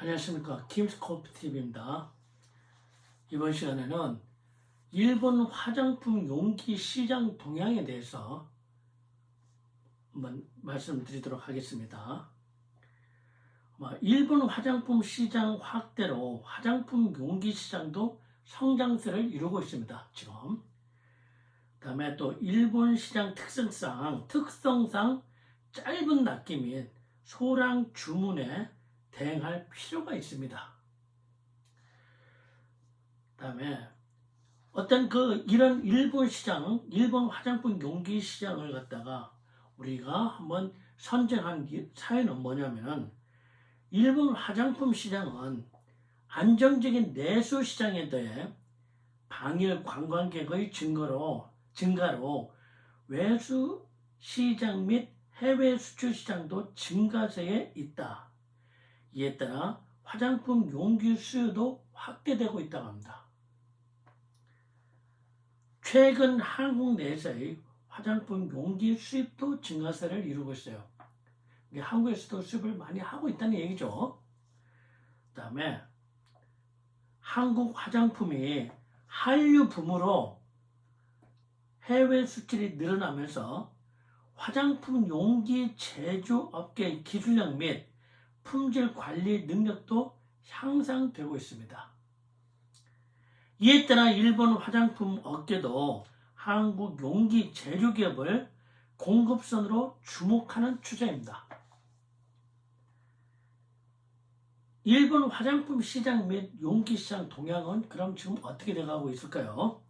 안녕하십니까. 김스코프TV입니다. 이번 시간에는 일본 화장품 용기 시장 동향에 대해서 한번 말씀드리도록 하겠습니다. 일본 화장품 시장 확대로 화장품 용기 시장도 성장세를 이루고 있습니다. 지금. 다음에 또 일본 시장 특성상 짧은 납기 및 소량 주문에 대응할 필요가 있습니다. 다음에 어떤 이런 일본 화장품 용기 시장을 갖다가 우리가 한번 선정한 사연은 뭐냐면은, 일본 화장품 시장은 안정적인 내수 시장에 더해 방일 관광객의 증가로 외수 시장 및 해외 수출 시장도 증가세에 있다. 이에 따라 화장품 용기 수요도 확대되고 있다고 합니다. 최근 한국 내에서의 화장품 용기 수입도 증가세를 이루고 있어요. 한국에서도 수입을 많이 하고 있다는 얘기죠. 그 다음에 한국 화장품이 한류 붐으로 해외 수출이 늘어나면서 화장품 용기 제조업계의 기술력 및 품질 관리 능력도 향상되고 있습니다. 이에 따라 일본 화장품 업계도 한국 용기 제조기업을 공급선으로 주목하는 추세입니다. 일본 화장품 시장 및 용기 시장 동향은 그럼 지금 어떻게 돼가고 있을까요?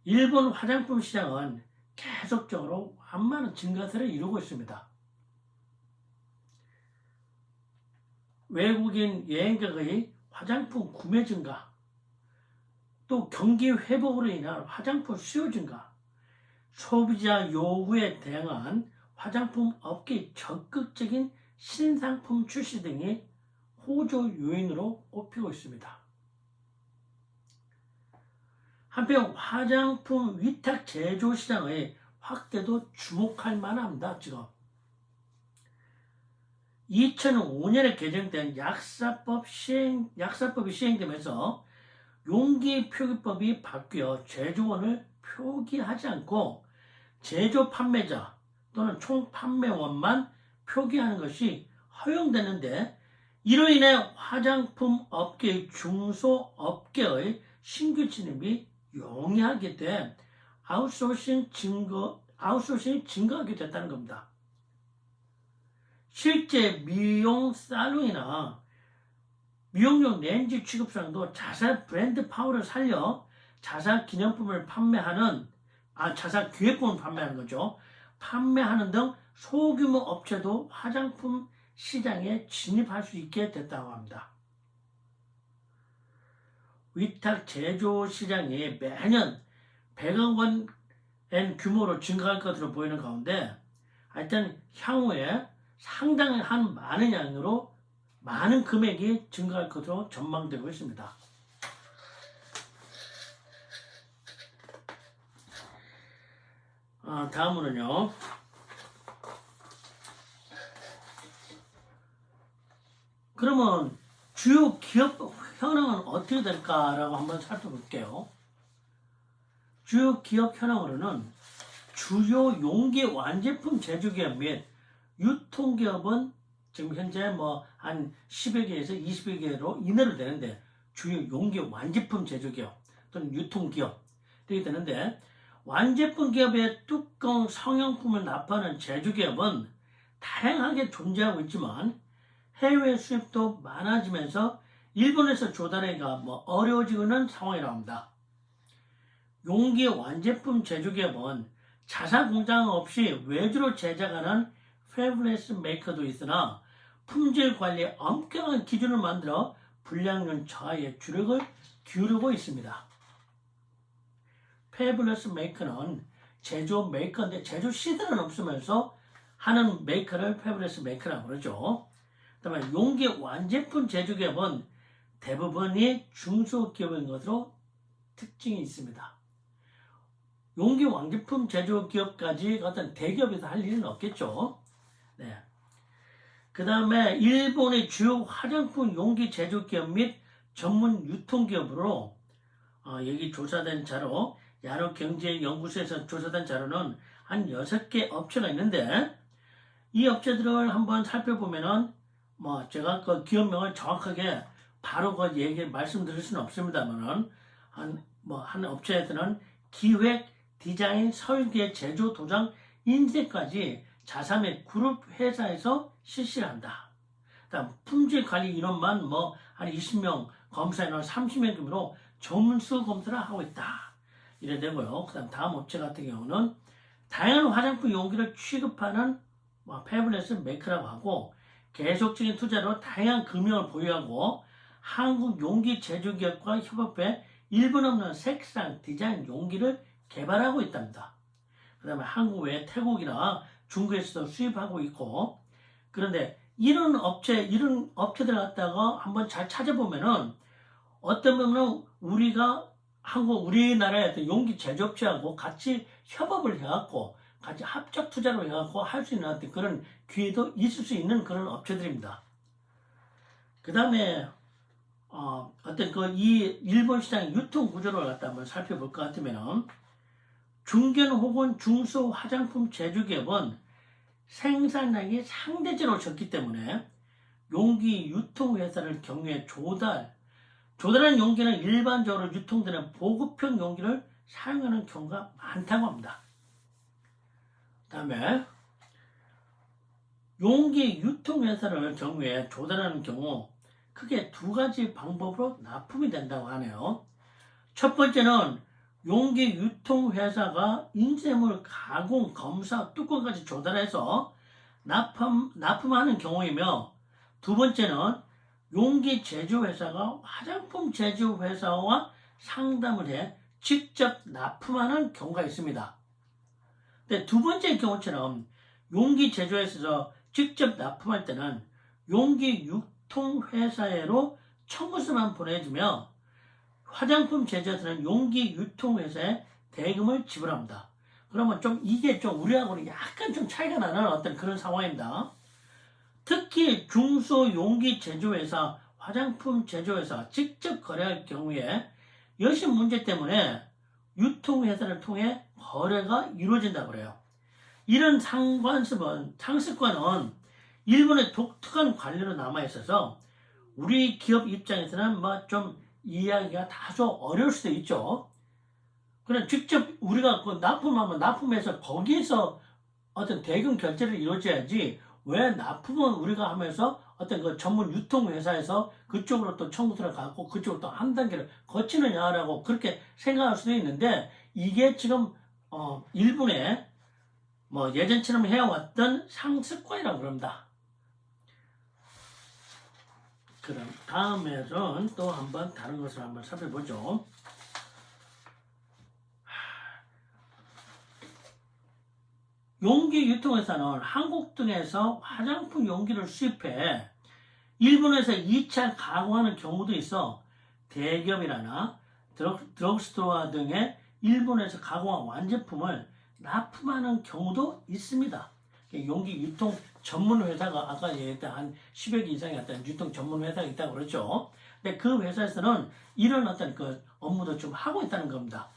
일본 화장품 시장은 계속적으로 완만한 증가세를 이루고 있습니다. 외국인 여행객의 화장품 구매 증가, 또 경기 회복으로 인한 화장품 수요 증가, 소비자 요구에 대응한 화장품 업계의 적극적인 신상품 출시 등이 호조 요인으로 꼽히고 있습니다. 한편 화장품 위탁 제조 시장의 확대도 주목할 만합니다. 지금 2005년에 개정된 약사법이 시행되면서 용기 표기법이 바뀌어 제조원을 표기하지 않고 제조 판매자 또는 총 판매원만 표기하는 것이 허용되는데, 이로 인해 화장품 업계의 중소업계의 신규 진입이 용이하게 돼 아웃소싱이 증가하게 됐다는 겁니다. 실제 미용 살롱이나 미용용 렌즈 취급사랑도 자사 브랜드 파워를 살려 자사 기념품을 자사 기획품을 판매하는 거죠. 판매하는 등 소규모 업체도 화장품 시장에 진입할 수 있게 됐다고 합니다. 위탁 제조 시장이 매년 100억 원 규모로 증가할 것으로 보이는 가운데, 하여튼 향후에 상당한 많은 금액이 증가할 것으로 전망되고 있습니다. 다음으로는요, 그러면 주요 기업 현황은 어떻게 될까라고 한번 살펴볼게요. 주요 기업 현황으로는 주요 용기 완제품 제조기업 및 유통기업은 지금 현재 한 10여 개에서 20여 개로 이내로 되는데, 주요 용기 완제품 제조기업 또는 유통기업 이렇게 되는데, 완제품 기업의 뚜껑 성형품을 납품하는 제조기업은 다양하게 존재하고 있지만 해외 수입도 많아지면서 일본에서 조달하기가 어려워지는 상황이라고 합니다. 용기 완제품 제조기업은 자사 공장 없이 외주로 제작하는 패블레스 메이커도 있으나 품질 관리에 엄격한 기준을 만들어 불량률 저하에 주력을 기울이고 있습니다. 패블레스 메이커는 제조 메이커인데 제조 시드는 없으면서 하는 메이커를 패블레스 메이커라고 그러죠. 그다음에 용기 완제품 제조기업은 대부분이 중소기업인 것으로 특징이 있습니다. 용기 완제품 제조기업까지 어떤 대기업에서 할 일은 없겠죠. 네. 그 다음에 일본의 주요 화장품 용기 제조 기업 및 전문 유통기업으로 여기 조사된 자료, 야노경제연구소에서 조사된 자료는 한 6개 업체가 있는데 이 업체들을 한번 살펴보면은 제가 그 기업명을 정확하게 바로 그 얘기 말씀드릴 수는 없습니다만은 한 업체에서는 기획, 디자인, 설계, 제조, 도장, 인쇄까지 자사 및 그룹 회사에서 실시를 한다. 그다음 품질 관리 인원만 한 20명, 검사인원 30명 규모로 전문수 검사를 하고 있다. 이래 되고요. 그다음 다음 업체 같은 경우는 다양한 화장품 용기를 취급하는 패블레스 메이커라고 하고 계속적인 투자로 다양한 금융을 보유하고 한국 용기 제조기업과 협업해 일본 없는 색상 디자인 용기를 개발하고 있답니다. 그 다음에 한국 외에 태국이나 중국에서도 수입하고 있고 그런데 이런 업체들 갖다가 한번 잘 찾아보면은 어떤 면은 우리나라의 어떤 용기 제조업체하고 같이 협업을 해갖고 같이 합작 투자로 해갖고 할 수 있는 어떤 그런 기회도 있을 수 있는 그런 업체들입니다. 그 다음에 어떤 이 일본 시장의 유통 구조를 갖다 한번 살펴볼 것 같으면은 중견 혹은 중소 화장품 제조기업은 생산량이 상대적으로 적기 때문에 용기 유통회사를 경유해 조달한 용기는 일반적으로 유통되는 보급형 용기를 사용하는 경우가 많다고 합니다. 그 다음에 용기 유통회사를 경유해 조달하는 경우 크게 2가지 방법으로 납품이 된다고 하네요. 첫 번째는 용기 유통회사가 인쇄물 가공, 검사, 뚜껑까지 조달해서 납품하는 경우이며 두 번째는 용기 제조회사가 화장품 제조회사와 상담을 해 직접 납품하는 경우가 있습니다. 근데 두 번째 경우처럼 용기 제조회사에서 직접 납품할 때는 용기 유통회사로 청구서만 보내주며 화장품 제조회사는 용기 유통회사에 대금을 지불합니다. 그러면 이게 우리하고는 약간 차이가 나는 어떤 그런 상황입니다. 특히 중소 용기 제조회사, 화장품 제조회사 직접 거래할 경우에 여신 문제 때문에 유통회사를 통해 거래가 이루어진다고 그래요. 이런 상습관은 일본의 독특한 관리로 남아있어서 우리 기업 입장에서는 이해하기가 다소 어려울 수도 있죠. 그럼 직접 우리가 납품하면 납품해서 거기에서 어떤 대금 결제를 이루어져야지 왜 납품은 우리가 하면서 어떤 전문 유통회사에서 그쪽으로 또 청구서를 갖고 그쪽으로 또 한 단계를 거치느냐라고 그렇게 생각할 수도 있는데 이게 지금 일본의 예전처럼 해왔던 상습관이라고 그럽니다. 그럼 다음에는 또 한번 다른 것을 한번 살펴보죠. 용기 유통회사는 한국 등에서 화장품 용기를 수입해 일본에서 2차 가공하는 경우도 있어 대기업이나 드럭스토어 등의 일본에서 가공한 완제품을 납품하는 경우도 있습니다. 용기 유통 전문 회사가 아까 얘기했던 한 10여 개 이상의 어떤 유통 전문 회사가 있다고 그랬죠. 근데 그 회사에서는 이런 어떤 업무도 좀 하고 있다는 겁니다.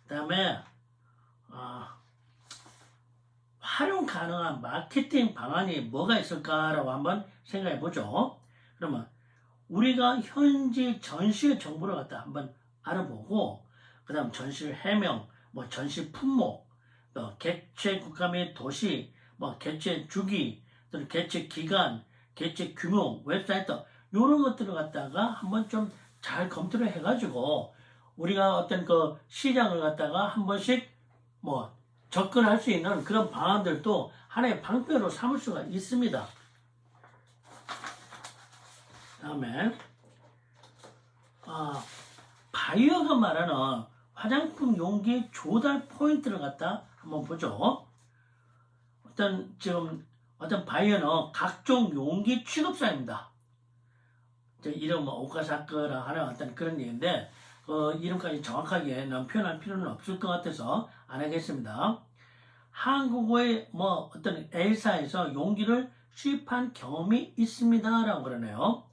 그 다음에 활용 가능한 마케팅 방안이 뭐가 있을까라고 한번 생각해 보죠. 그러면 우리가 현지 전시의 정보를 갖다 한번 알아보고 그 다음 전시 해명, 전시 품목, 또 개최 국가 및 도시, 개최 주기, 또는 개최 기간, 개최 규모, 웹사이트 이런 것들을 갖다가 한번 좀 잘 검토를 해가지고 우리가 어떤 시장을 갖다가 한 번씩 접근할 수 있는 그런 방안들도 하나의 방편으로 삼을 수가 있습니다. 다음에 바이어가 말하는 화장품 용기 조달 포인트를 갖다 한번 보죠. 어떤 바이어는 각종 용기 취급사입니다. 이름 오카사크라 하는 어떤 그런 얘기인데 이름까지 정확하게 표현할 필요는 없을 것 같아서 안 하겠습니다. 한국의 어떤 A사에서 용기를 수입한 경험이 있습니다라고 그러네요.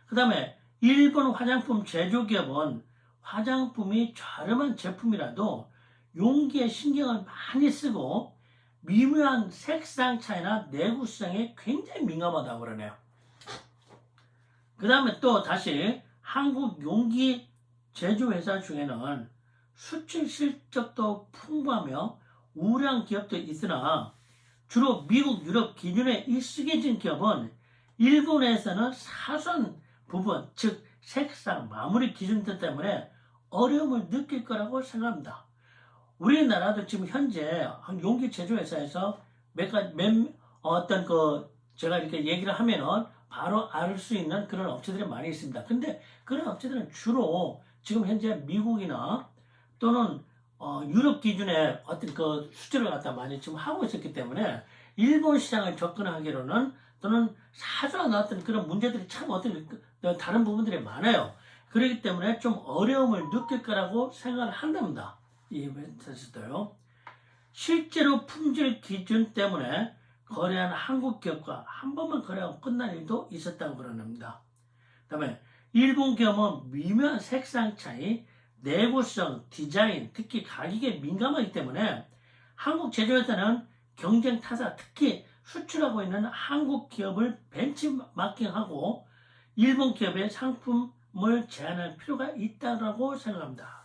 그 다음에 일본 화장품 제조기업은 화장품이 저렴한 제품이라도 용기에 신경을 많이 쓰고 미묘한 색상 차이나 내구성에 굉장히 민감하다고 그러네요. 그 다음에 또 다시 한국 용기 제조회사 중에는 수출 실적도 풍부하며 우량 기업도 있으나 주로 미국, 유럽 기준에 익숙해진 기업은 일본에서는 사소한 부분, 즉 색상, 마무리 기준들 때문에 어려움을 느낄 거라고 생각합니다. 우리나라도 지금 현재 용기 제조회사에서 어떤 제가 이렇게 얘기를 하면은 바로 알 수 있는 그런 업체들이 많이 있습니다. 근데 그런 업체들은 주로 지금 현재 미국이나 또는 유럽 기준의 어떤 수출을 갖다 많이 지금 하고 있었기 때문에 일본 시장을 접근하기로는 또는 사소한 어떤 그런 문제들이 참 어떤 다른 부분들이 많아요. 그렇기 때문에 좀 어려움을 느낄 거라고 생각을 한답니다. 이 회사에서도요. 실제로 품질 기준 때문에 거래한 한국 기업과 한 번만 거래하고 끝난 일도 있었다고 그러는겁니다. 그 다음에 일본 기업은 미묘한 색상 차이, 내구성, 디자인, 특히 가격에 민감하기 때문에 한국 제조회사는 경쟁 타사, 특히 수출하고 있는 한국 기업을 벤치마킹하고 일본 기업의 상품을 제한할 필요가 있다고 생각합니다.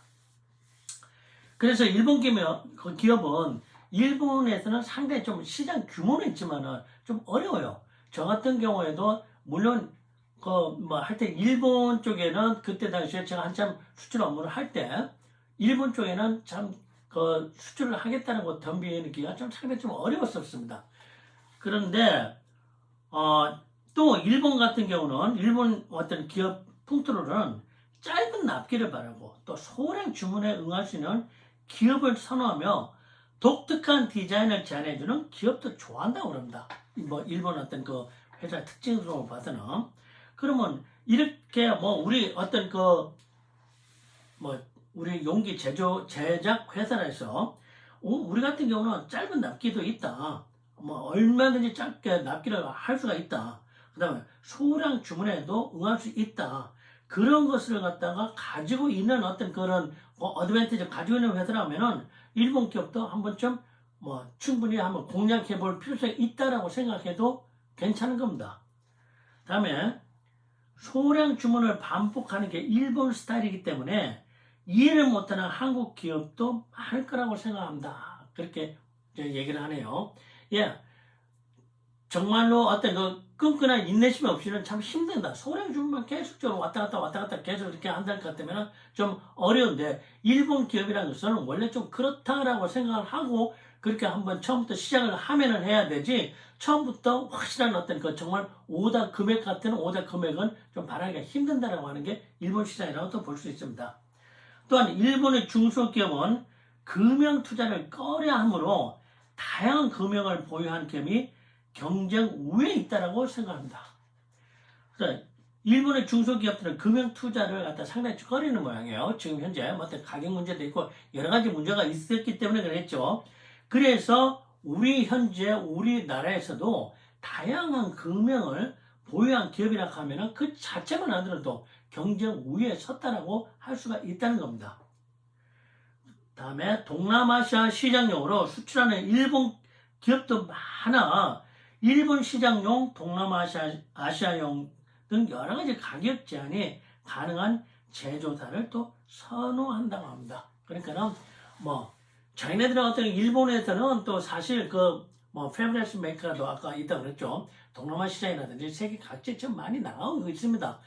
그래서 일본 기업은 일본에서는 상당히 좀 시장 규모는 있지만은 좀 어려워요. 저 같은 경우에도 물론 할 때 일본 쪽에는 그때 당시에 제가 한참 수출 업무를 할 때 일본 쪽에는 참 수출을 하겠다는 거 덤비기가 좀 상당히 좀 어려웠었습니다. 그런데 또 일본 같은 경우는 일본 어떤 기업 풍토로는 짧은 납기를 바라고 또 소량 주문에 응할 수 있는 기업을 선호하며 독특한 디자인을 제안해주는 기업도 좋아한다고 그럽니다. 일본 어떤 회사 특징으로 봐서는. 그러면 이렇게 우리 어떤 우리 용기 제작 회사에서 우리 같은 경우는 짧은 납기도 있다. 얼마든지 짧게 납기를 할 수가 있다. 그 다음에 소량 주문에도 응할 수 있다. 그런 것을 갖다가 가지고 있는 어떤 그런 어드밴티지를 가지고 있는 회사라면은 일본 기업도 한 번쯤 충분히 한번 공략해 볼 필요성이 있다라고 생각해도 괜찮은 겁니다. 다음에 소량 주문을 반복하는 게 일본 스타일이기 때문에 이해를 못하는 한국 기업도 많을 거라고 생각합니다. 그렇게 얘기를 하네요. 예, 정말로 어떤 끈끈한 인내심이 없이는 참 힘든다. 소량 주문만 계속적으로 왔다 갔다 계속 이렇게 한다는 것 같으면 좀 어려운데 일본 기업이라는 것은 원래 좀 그렇다라고 생각을 하고 그렇게 한번 처음부터 시작을 하면은 해야 되지 처음부터 확실한 어떤 정말 오다 금액 같은 오다 금액은 좀 바라기가 힘든다라고 하는 게 일본 시장이라고 또 볼 수 있습니다. 또한 일본의 중소기업은 금융 투자를 꺼려 하므로 다양한 금융을 보유한 기업이 경쟁 우위에 있다고 생각합니다. 그래서 일본의 중소기업들은 금융 투자를 갖다 상당히 꺼리는 모양이에요. 지금 현재 어떤 가격 문제도 있고 여러 가지 문제가 있었기 때문에 그랬죠. 그래서 우리나라에서도 다양한 금융을 보유한 기업이라 하면은 그 자체만 하더라도 경쟁 우위에 섰다라고 할 수가 있다는 겁니다. 다음에 동남아시아 시장용으로 수출하는 일본 기업도 많아. 일본 시장용, 동남아시아용 등 여러 가지 가격 제한이 가능한 제조사를 또 선호한다고 합니다. 그러니까는 자기네들은 어떤 일본에서는 또 사실 패브리스 메이커도 아까 있다고 그랬죠. 동남아 시장이라든지 세계 각지에 좀 많이 나가고 있습니다.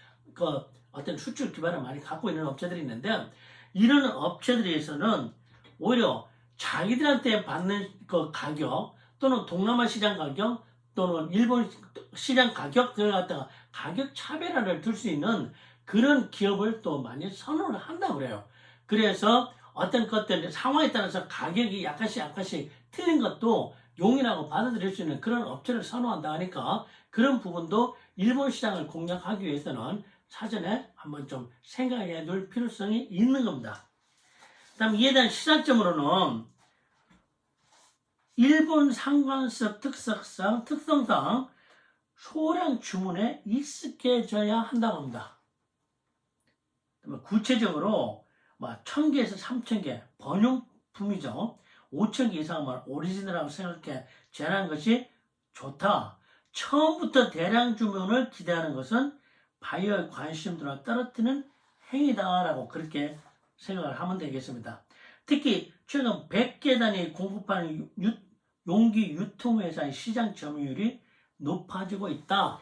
어떤 수출 기반을 많이 갖고 있는 업체들이 있는데 이런 업체들에서는 오히려 자기들한테 받는 가격 또는 동남아 시장 가격 또는 일본 시장 가격을 갖다가 가격 차별화를 둘 수 있는 그런 기업을 또 많이 선호를 한다고 그래요. 그래서 어떤 것들 상황에 따라서 가격이 약간씩 틀린 것도 용인하고 받아들일 수 있는 그런 업체를 선호한다 하니까 그런 부분도 일본 시장을 공략하기 위해서는 사전에 한번 좀 생각해 둘 필요성이 있는 겁니다. 다음 이에 대한 시사점으로는 일본 상관습 특성상 소량 주문에 익숙해져야 한다고 합니다. 구체적으로 1000개에서 3000개 번용품이죠. 5000개 이상은 오리지널이라고 생각해 제한하는 것이 좋다. 처음부터 대량 주문을 기대하는 것은 바이어의 관심도를 떨어뜨리는 행위다라고 그렇게 생각을 하면 되겠습니다. 특히 최근 100개 단위 공급하는 용기 유통회사의 시장 점유율이 높아지고 있다.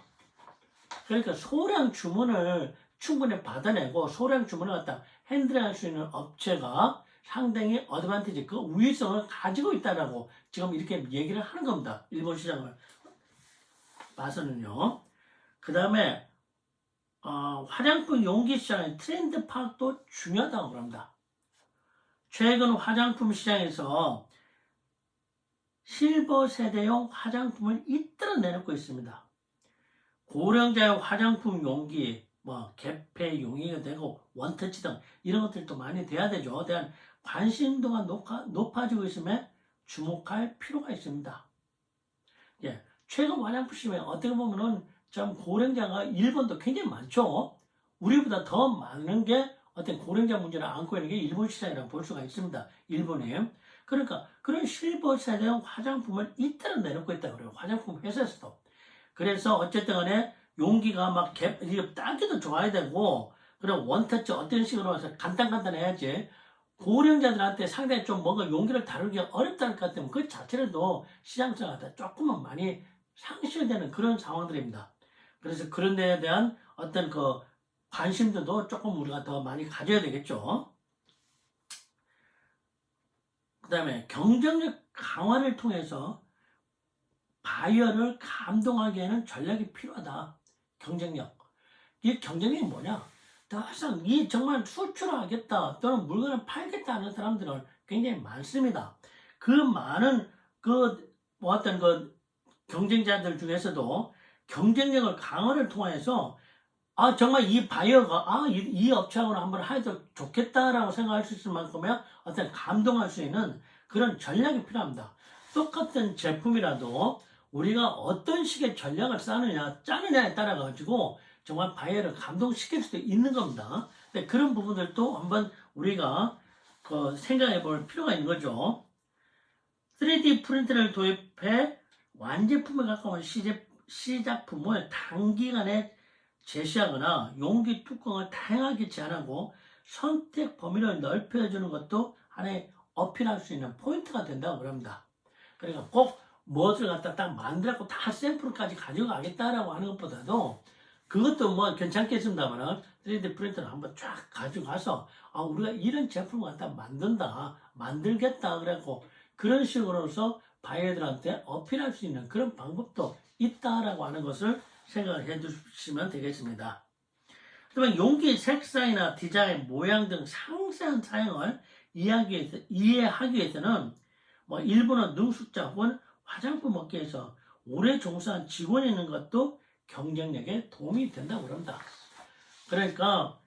그러니까 소량 주문을 충분히 받아내고 소량 주문을 갖다 핸들할 수 있는 업체가 상당히 어드밴티지, 그 우위성을 가지고 있다라고 지금 이렇게 얘기를 하는 겁니다. 일본 시장을 봐서는요. 그 다음에 화장품 용기 시장의 트렌드 파악도 중요하다고 합니다. 최근 화장품 시장에서 실버 세대용 화장품을 잇따라 내놓고 있습니다. 고령자의 화장품 용기, 개폐 용기가 되고 원터치 등 이런 것들도 많이 돼야 되죠. 대한 관심도가 높아지고 있음에 주목할 필요가 있습니다. 예, 최근 화장품 시장에 어떻게 보면은 좀 고령자가 일본도 굉장히 많죠. 우리보다 더 많은 게 어떤 고령자 문제를 안고 있는 게 일본 시장이라고 볼 수가 있습니다. 일본이. 그러니까 그런 실버 세대용 화장품을 잇따라 내놓고 있다고 그래요. 화장품 회사에서도. 그래서 어쨌든 간에 용기가 따기도 좋아야 되고, 그리고 원터치 어떤 식으로 해서 간단해야지. 고령자들한테 상당히 좀 뭔가 용기를 다루기 어렵다는 것 때문에 그 자체로도 시장성한테 조금은 많이 상실되는 그런 상황들입니다. 그래서 그런 데에 대한 어떤 그 관심도도 조금 우리가 더 많이 가져야 되겠죠. 그 다음에 경쟁력 강화를 통해서 바이어를 감동하기에는 전략이 필요하다. 경쟁력. 이 경쟁력이 뭐냐? 항상 정말 수출하겠다 또는 물건을 팔겠다 하는 사람들은 굉장히 많습니다. 그 많은 어떤 경쟁자들 중에서도 경쟁력을 강화를 통해서 정말 이 바이어가 이 업체하고는 한번 해도 좋겠다라고 생각할 수 있을 만큼의 어떤 감동할 수 있는 그런 전략이 필요합니다. 똑같은 제품이라도 우리가 어떤 식의 전략을 짜느냐에 따라 가지고 정말 바이어를 감동시킬 수도 있는 겁니다. 근데 그런 부분들도 한번 우리가 생각해 볼 필요가 있는 거죠. 3D 프린터를 도입해 완제품에 가까운 시작품을 단기간에 제시하거나 용기 뚜껑을 다양하게 제한하고 선택 범위를 넓혀주는 것도 하나의 어필할 수 있는 포인트가 된다고 합니다. 그러니까 꼭 무엇을 갖다 딱 만들었고 다 샘플까지 가지고 가겠다라고 하는 것보다도 그것도 괜찮겠습니다만 3D 프린터를 한번 쫙 가지고 가서 우리가 이런 제품을 갖다 만들겠다 그래갖고 그런 식으로서 바이어들한테 어필할 수 있는 그런 방법도 있다라고 하는 것을 생각해 주시면 되겠습니다. 그러면 용기 색상이나 디자인, 모양 등 상세한 사용을 이해하기 위해서는 일본어 능숙자 혹은 화장품 업계에서 오래 종사한 직원이 있는 것도 경쟁력에 도움이 된다고 합니다. 그러니까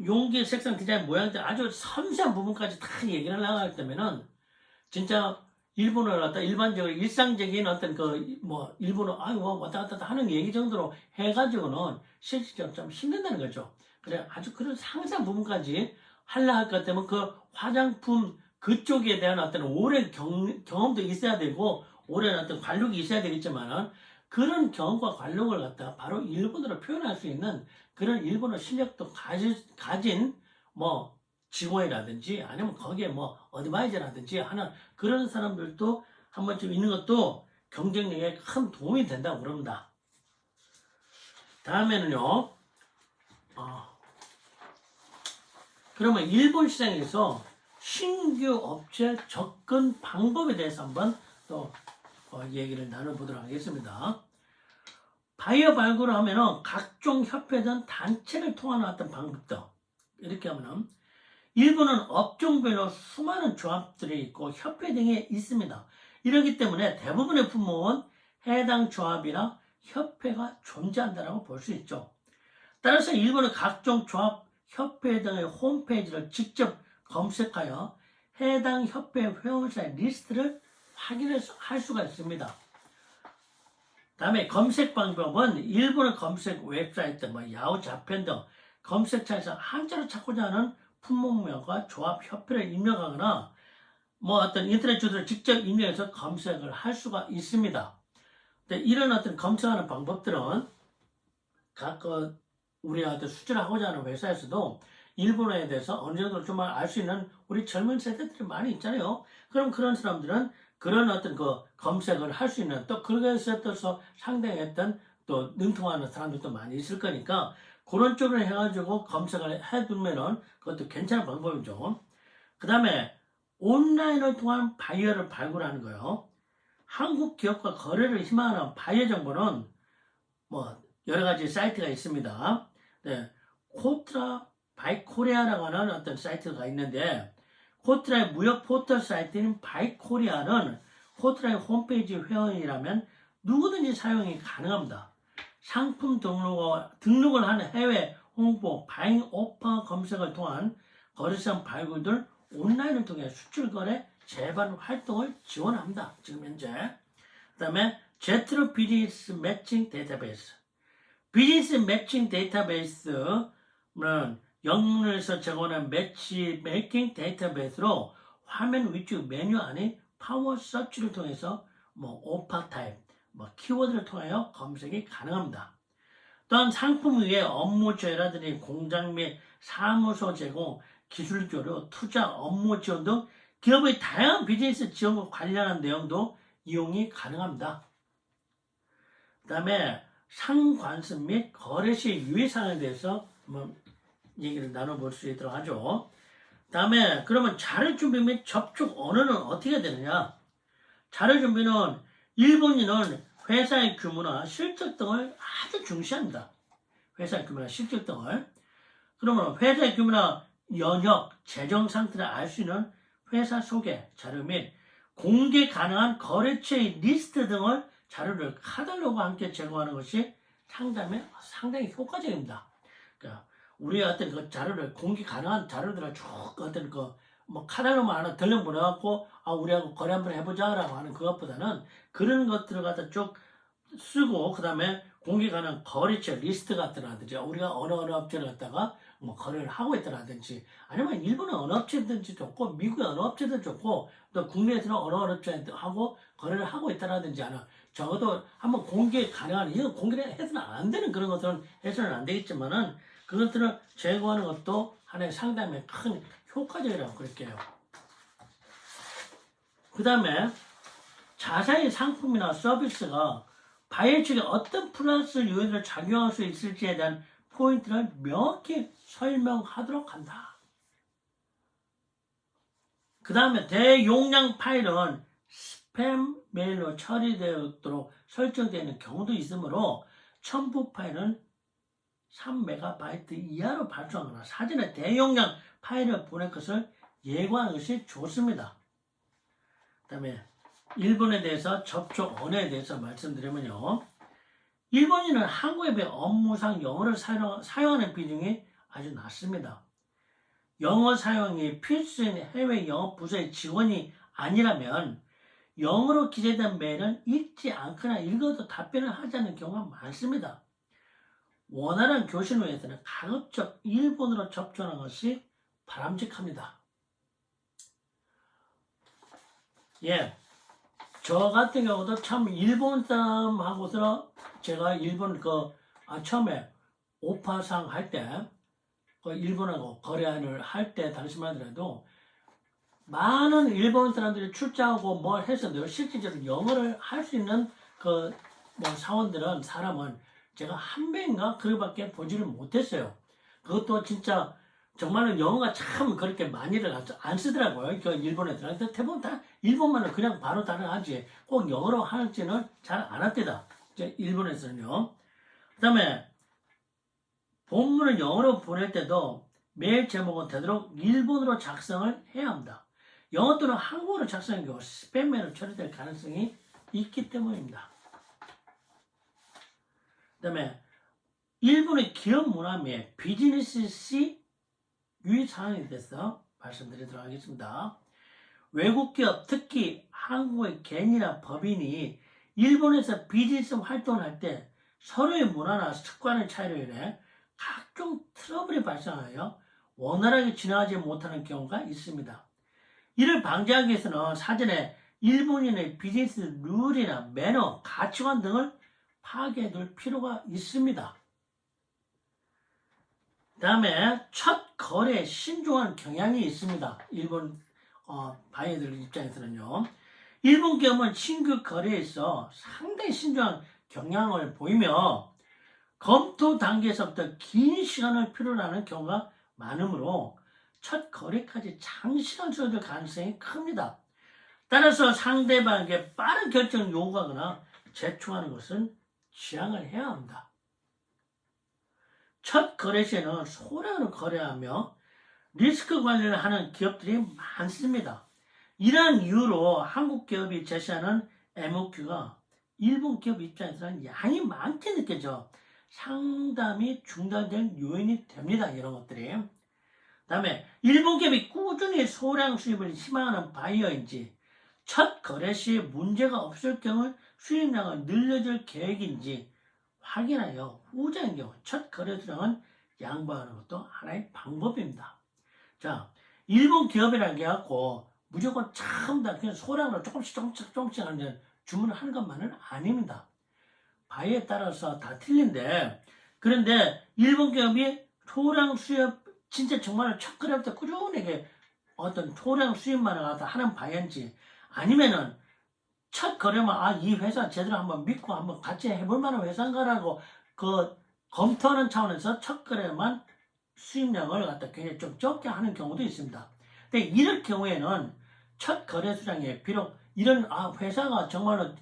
용기 색상, 디자인, 모양 등 아주 섬세한 부분까지 다 얘기를 나갈 때면은 진짜 일본어를 갖다 일반적으로 일상적인 어떤 일본어 왔다 갔다 하는 얘기 정도로 해가지고는 실질적으로 좀 힘든다는 거죠. 그래 아주 그런 상세한 부분까지 하려 할 것 때문에 그 화장품 그쪽에 대한 어떤 오랜 경험도 있어야 되고 오랜 어떤 관록이 있어야 되겠지만은 그런 경험과 관록을 갖다 바로 일본어로 표현할 수 있는 그런 일본어 실력도 가진 직원이라든지 아니면 거기에 어드바이저라든지 하는 그런 사람들도 한 번쯤 있는 것도 경쟁력에 큰 도움이 된다고 그럽니다. 다음에는요, 그러면 일본 시장에서 신규 업체 접근 방법에 대해서 한번 또 얘기를 나눠보도록 하겠습니다. 바이어 발굴을 하면은 각종 협회든 단체를 통하는 어떤 방법도 이렇게 하면은 일본은 업종별로 수많은 조합들이 있고 협회 등이 있습니다. 이렇기 때문에 대부분의 품목은 해당 조합이나 협회가 존재한다고 볼 수 있죠. 따라서 일본은 각종 조합, 협회 등의 홈페이지를 직접 검색하여 해당 협회 회원사의 리스트를 확인할 수가 있습니다. 다음에 검색 방법은 일본의 검색 웹사이트, 뭐 야후 자편 등 검색창에서 한자로 찾고자 하는 품목명과 조합 협회를 입력하거나 뭐 어떤 인터넷 주소를 직접 입력해서 검색을 할 수가 있습니다. 근데 이런 어떤 검색하는 방법들은 각 우리가 수주를 하고자 하는 회사에서도 일본어에 대해서 어느 정도 좀 알 수 있는 우리 젊은 세대들이 많이 있잖아요. 그럼 그런 사람들은 그런 어떤 검색을 할 수 있는 또 그것에 따라서 상당히 했던 또 능통하는 사람들도 많이 있을 거니까 그런 쪽으로 해가지고 검색을 해두면은 그것도 괜찮은 방법이죠. 그 다음에 온라인을 통한 바이어를 발굴하는 거예요. 한국 기업과 거래를 희망하는 바이어 정보는 뭐 여러 가지 사이트가 있습니다. 네, 코트라 바이코리아라고 하는 어떤 사이트가 있는데 코트라의 무역 포털 사이트인 바이코리아는 코트라의 홈페이지 회원이라면 누구든지 사용이 가능합니다. 상품 등록을 하는 해외 홍보, 바잉 오퍼 검색을 통한 거래성 발굴 온라인을 통해 수출 거래 재반 활동을 지원합니다. 지금 현재. 그 다음에 제트로 비즈니스 매칭 데이터베이스. 비즈니스 매칭 데이터베이스는 영문에서 제공하는 매치 메이킹 데이터베이스로 화면 위쪽 메뉴 안에 파워 서치를 통해서 뭐 오파 타입, 뭐 키워드를 통하여 검색이 가능합니다. 또한 상품 위에 업무 조회라든지 공장 및 사무소 제공, 기술 교류, 투자, 업무 지원 등 기업의 다양한 비즈니스 지원과 관련한 내용도 이용이 가능합니다. 그 다음에 상관습 및 거래 시 유의사항에 대해서 한번 얘기를 나눠볼 수 있도록 하죠. 다음에 그러면 자료 준비 및 접촉 언어는 어떻게 되느냐? 자료 준비는 일본인은 회사의 규모나 실적 등을 아주 중시합니다. 회사의 규모나 실적 등을. 그러면 회사의 규모나 연역, 재정 상태를 알 수 있는 회사 소개 자료 및 공개 가능한 거래처의 리스트 등을 자료를 카탈로그와 함께 제공하는 것이 상당히 효과적입니다. 그러니까 우리 어떤 그 자료를 공개 가능한 자료들을 쭉 어떤 뭐 카탈로그 하나 들려보내갖고 우리하고 거래 한번 해보자라고 하는 그것보다는 그런 것들을 갖다 쭉 쓰고 그 다음에 공개 가능한 거래처 리스트 같더라든지 우리가 어느 업체를 갖다가 뭐 거래를 하고 있더라든지 아니면 일본의 어느 업체든지 좋고 미국의 어느 업체도 좋고 또 국내에서는 어느 업체하고 거래를 하고 있더라든지 하나 적어도 한번 공개 가능한 이거 공개를 해서는 안 되는 그런 것들은 해서는 안 되겠지만은 그것들을 제거하는 것도 하나의 상당히 큰 효과적이라고 그럴게요. 그 다음에 자사의 상품이나 서비스가 바이어 측에 어떤 플러스 요인을 작용할 수 있을지에 대한 포인트를 명확히 설명하도록 한다. 그 다음에 대용량 파일은 스팸 메일로 처리되도록 설정되어 있는 경우도 있으므로 첨부 파일은 3MB 이하로 발송하거나 사진의 대용량 파일을 보낼 것을 예고하는 것이 좋습니다. 그 다음에 일본에 대해서 접촉 언어에 대해서 말씀드리면요. 일본인은 한국에 비해 업무상 영어를 사용하는 비중이 아주 낮습니다. 영어 사용이 필수인 해외 영어 부서의 직원이 아니라면 영어로 기재된 메일은 읽지 않거나 읽어도 답변을 하지 않는 경우가 많습니다. 원활한 교신을 위해서는 가급적 일본어로 접촉하는 것이 바람직합니다. 예, 저 같은 경우도 참 일본 사람하고서 제가 일본 처음에 오파상 할 때 일본하고 거래를 할 때 당시만 하더라도 많은 일본 사람들이 출장하고 뭘 했었는데요. 실질적으로 영어를 할 수 있는 사람은 제가 한 명인가 그거밖에 보지를 못했어요. 그것도 진짜 정말로 영어가 참 그렇게 많이를 안 쓰더라고요. 그 일본 애들한테 대부분 다 일본말을 그냥 바로 따라하지 꼭 영어로 하는지는 잘 안 했대다. 일본에서는요. 그 다음에 본문을 영어로 보낼 때도 메일 제목은 되도록 일본어로 작성을 해야 합니다. 영어 또는 한국어로 작성한 경우 스팸 메일로 처리될 가능성이 있기 때문입니다. 그 다음에 일본의 기업 문화 및 비즈니스 시 유의사항에 대해서 말씀드리도록 하겠습니다. 외국 기업, 특히 한국의 개인이나 법인이 일본에서 비즈니스 활동을 할 때 서로의 문화나 습관의 차이로 인해 각종 트러블이 발생하여 원활하게 진행하지 못하는 경우가 있습니다. 이를 방지하기 위해서는 사전에 일본인의 비즈니스 룰이나 매너, 가치관 등을 파악해둘 필요가 있습니다. 그 다음에 첫 거래에 신중한 경향이 있습니다. 일본 바이어들 입장에서는요. 일본 기업은 신규 거래에 있어 상당히 신중한 경향을 보이며 검토 단계에서부터 긴 시간을 필요로 하는 경우가 많으므로 첫 거래까지 장시간 소요될 가능성이 큽니다. 따라서 상대방에게 빠른 결정을 요구하거나 제초하는 것은 지양을 해야 합니다. 첫 거래 시에는 소량으로 거래하며 리스크 관리를 하는 기업들이 많습니다. 이러한 이유로 한국 기업이 제시하는 MOQ가 일본 기업 입장에서는 양이 많게 느껴져 상담이 중단된 요인이 됩니다. 이런 것들이. 그 다음에 일본 기업이 꾸준히 소량 수입을 희망하는 바이어인지 첫 거래 시 문제가 없을 경우 수입량을 늘려줄 계획인지 확인하여 후자인 경우 첫 거래 수량은 양보하는 것도 하나의 방법입니다. 자, 일본 기업이라는 게 갖고 무조건 처음 다 그냥 소량으로 조금씩 하는 주문을 하는 것만은 아닙니다. 바이에 따라서 다 틀린데, 그런데 일본 기업이 소량 수입 진짜 정말 첫 거래부터 꾸준하게 어떤 소량 수입만을 갖다 하는 바이인지 아니면은 첫 거래만 이 회사 제대로 한번 믿고 한번 같이 해볼 만한 회사인가라고 그 검토하는 차원에서 첫 거래만 수입량을 갖다 굉장히 좀 적게 하는 경우도 있습니다. 근데 이럴 경우에는 첫 거래 수량에 비록 이런 회사가 정말로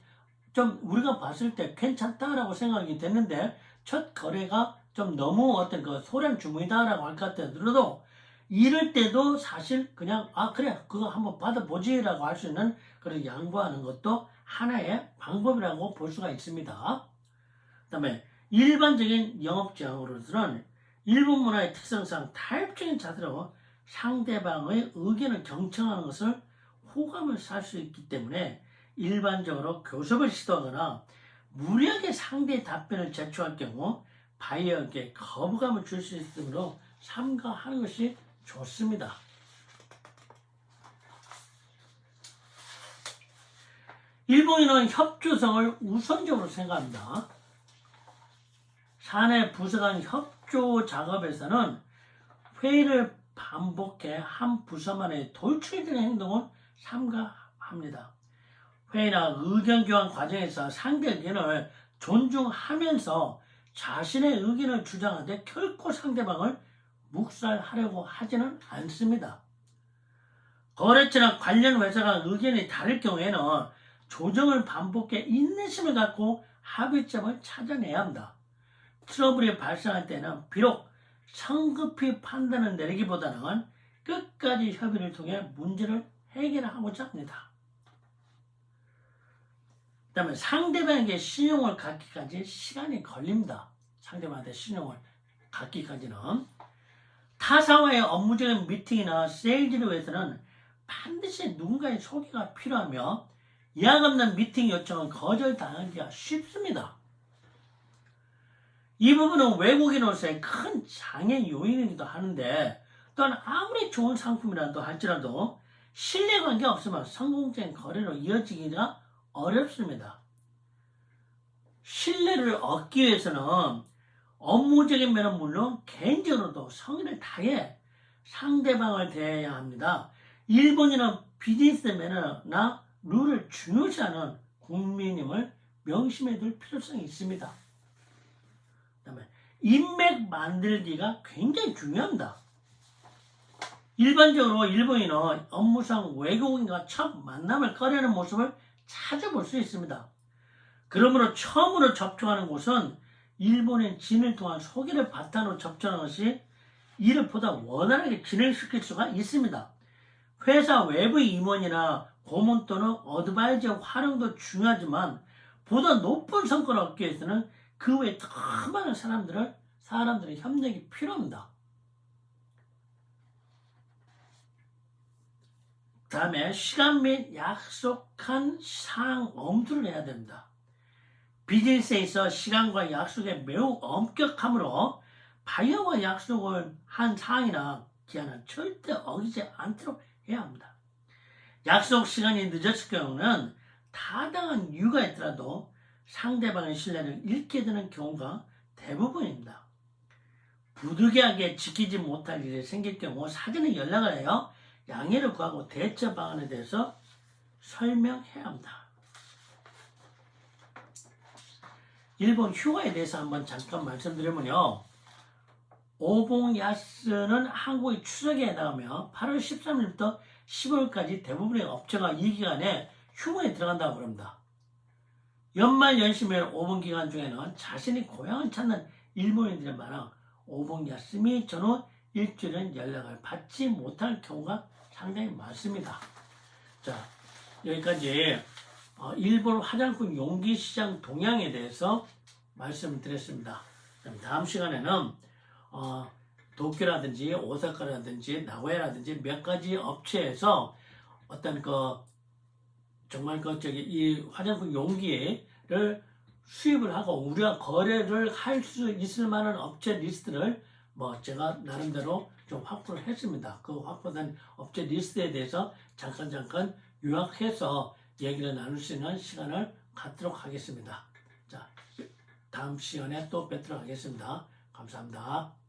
좀 우리가 봤을 때 괜찮다라고 생각이 됐는데 첫 거래가 좀 너무 어떤 그 소량 주문이다라고 할 것 같더라도 이럴 때도 사실 그냥 그래 그거 한번 받아보지라고 할 수 있는 그런 양보하는 것도 하나의 방법이라고 볼 수가 있습니다. 그 다음에 일반적인 영업장으로서는 일본 문화의 특성상 타협적인 자세로 상대방의 의견을 경청하는 것을 호감을 살 수 있기 때문에 일반적으로 교섭을 시도하거나 무리하게 상대의 답변을 제초할 경우 바이어에게 거부감을 줄 수 있으므로 삼가하는 것이 좋습니다. 일본인은 협조성을 우선적으로 생각합니다. 사내 부서 간 협조 작업에서는 회의를 반복해 한 부서만의 돌출되는 행동을 삼가합니다. 회의나 의견 교환 과정에서 상대 의견을 존중하면서 자신의 의견을 주장하되 결코 상대방을 묵살하려고 하지는 않습니다. 거래처나 관련 회사가 의견이 다를 경우에는 조정을 반복해 인내심을 갖고 합의점을 찾아내야 합니다. 트러블이 발생할 때는 비록 성급히 판단을 내리기보다는 끝까지 협의를 통해 문제를 해결하고자 합니다. 그 다음에 상대방에게 신용을 갖기까지 시간이 걸립니다. 상대방한테 신용을 갖기까지는. 타사와의 업무적인 미팅이나 세일즈를 위해서는 반드시 누군가의 소개가 필요하며 예약 없는 미팅 요청은 거절당하기가 쉽습니다. 이 부분은 외국인으로서의 큰 장애 요인이기도 하는데 또한 아무리 좋은 상품이라도 할지라도 신뢰관계가 없으면 성공적인 거래로 이어지기가 어렵습니다. 신뢰를 얻기 위해서는 업무적인 면은 물론 개인적으로도 성의를 다해 상대방을 대해야 합니다. 일본인은 비즈니스 매너나 룰을 중요시하는 국민임을 명심해 둘 필요성이 있습니다. 그다음에 인맥 만들기가 굉장히 중요합니다. 일반적으로 일본인은 업무상 외국인과 첫 만남을 꺼내는 모습을 자주 볼 수 있습니다. 그러므로 처음으로 접촉하는 곳은 일본인 지인을 통한 소개를 바탕으로 접촉하는 것이 이를 보다 원활하게 진행시킬 수가 있습니다. 회사 외부 임원이나 고문 또는 어드바이저 활용도 중요하지만 보다 높은 성과를 얻기 위해서는 그 외에 더 많은 사람들의 협력이 필요합니다. 다음에 시간 및 약속한 사항 엄수를 해야 됩니다. 비즈니스에 있어 시간과 약속에 매우 엄격하므로 바이어와 약속을 한 사항이나 기한은 절대 어기지 않도록 해야 합니다. 약속 시간이 늦었을 경우는 타당한 이유가 있더라도 상대방의 신뢰를 잃게 되는 경우가 대부분입니다. 부득이하게 지키지 못할 일이 생길 경우 사전에 연락을 해요. 양해를 구하고 대처 방안에 대해서 설명해야 합니다. 일본 휴가에 대해서 한번 잠깐 말씀드리면요. 오봉야스는 한국의 추석에 해당하며 8월 13일부터 15일까지 대부분의 업체가 이 기간에 휴무에 들어간다고 합니다. 연말 연시며 오봉 기간 중에는 자신이 고향을 찾는 일본인들이 많아 오봉야스미 전후 일주일은 연락을 받지 못할 경우가 상당히 많습니다. 자, 여기까지 일본 화장품 용기 시장 동향에 대해서 말씀을 드렸습니다. 다음 시간에는 도쿄라든지 오사카라든지 나고야라든지 몇 가지 업체에서 어떤 정말 이 화장품 용기를 수입을 하고 우리가 거래를 할 수 있을 만한 업체 리스트를 제가 나름대로 좀 확보를 했습니다. 그 확보된 업체 리스트에 대해서 잠깐 요약해서 얘기를 나눌 수 있는 시간을 갖도록 하겠습니다. 자, 다음 시간에 또 뵙도록 하겠습니다. 감사합니다.